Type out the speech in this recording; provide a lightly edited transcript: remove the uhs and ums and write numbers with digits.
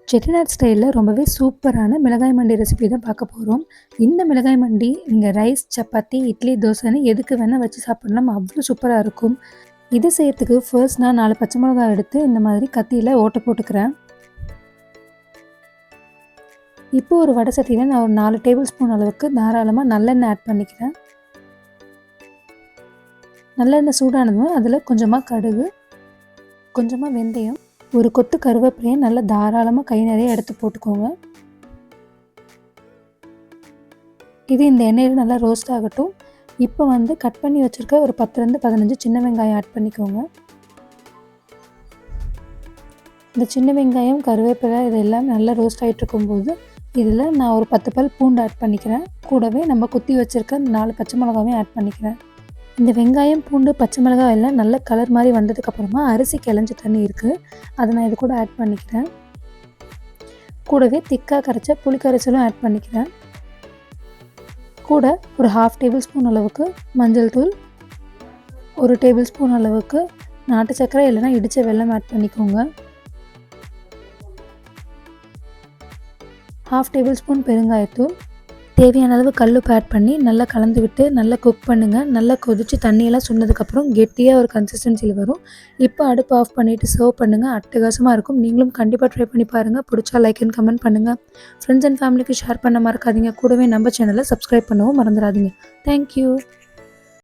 செட்டிநாடு ஸ்டைலில் ரொம்பவே சூப்பரான மிளகாய் மண்டி ரெசிபி தான் பார்க்க போகிறோம். இந்த மிளகாய் மண்டி நீங்கள் ரைஸ், சப்பாத்தி, இட்லி, தோசைன்னு எதுக்கு வேணால் வச்சு சாப்பிடலாம். அவ்வளோ சூப்பராக இருக்கும். இது செய்யறதுக்கு ஃபர்ஸ்ட் நான் 4 பச்சை மிளகாய் எடுத்து இந்த மாதிரி கத்தியில் ஓட்டை போட்டுக்கிறேன். இப்போ ஒரு வடை சட்டியில் நான் ஒரு 4 டேபிள் ஸ்பூன் அளவுக்கு தாராளமாக நல்லெண்ணெய் ஆட் பண்ணிக்கிறேன். நல்லெண்ணெய் சூடானதும் அதில் கொஞ்சமாக கடுகு, கொஞ்சமாக வெந்தயம், ஒரு கொத்து கருவேப்பிலையை நல்லா தாராளமாக கை நிறைய எடுத்து போட்டுக்கோங்க. இது இந்த எண்ணெயில் நல்லா ரோஸ்ட் ஆகட்டும். இப்போ கட் பண்ணி வச்சுருக்க ஒரு 10லேருந்து 15 சின்ன வெங்காயம் ஆட் பண்ணிக்கோங்க. இந்த சின்ன வெங்காயம், கருவேப்பிலை இதெல்லாம் நல்லா ரோஸ்ட் ஆகிட்டு இருக்கும்போது இதில் நான் ஒரு 10 பல் பூண்டு ஆட் பண்ணிக்கிறேன். கூடவே நம்ம குத்தி வச்சுருக்க 4 பச்சை மிளகாவையும் ஆட் பண்ணிக்கிறேன். இந்த வெங்காயம், பூண்டு, பச்சை மிளகாய் எல்லாம் நல்ல கலர் மாதிரி வந்ததுக்கப்புறமா அரிசி கிளஞ்ச தண்ணி இருக்குது, அதை நான் இது கூட ஆட் பண்ணிக்கிறேன். கூடவே திக்காக கரைச்ச புளி கரைசலும் ஆட் பண்ணிக்கிறேன். கூட ஒரு 1/2 டேபிள் ஸ்பூன் அளவுக்கு மஞ்சள் தூள், 1 டேபிள் ஸ்பூன் அளவுக்கு நாட்டு சர்க்கரை இல்லைனா இடித்த வெல்லம் ஆட் பண்ணிக்கோங்க. 1/2 டேபிள் ஸ்பூன் பெருங்காயத்தூள், தேவையான அளவு கல்லுப்பு ஆட் பண்ணி நல்லா கலந்து விட்டு நல்லா குக் பண்ணுங்கள். நல்லா கொதித்து தண்ணியெல்லாம் சொன்னதுக்கப்புறம் கெட்டியாக ஒரு கன்சிஸ்டன்சியில் வரும். இப்போ அடுப்பு ஆஃப் பண்ணிவிட்டு சர்வ் பண்ணுங்கள். அட்டகாசமாக இருக்கும். நீங்களும் கண்டிப்பாக ட்ரை பண்ணி பாருங்கள். பிடிச்சா லைக் அண்ட் கமெண்ட் பண்ணுங்கள். ஃப்ரெண்ட்ஸ் அண்ட் ஃபேமிலிக்கு ஷேர் பண்ண மறக்காதீங்க. கூடவே நம்ம சேனலை சப்ஸ்கிரைப் பண்ணவும் மறந்துடாதீங்க. தேங்க்யூ.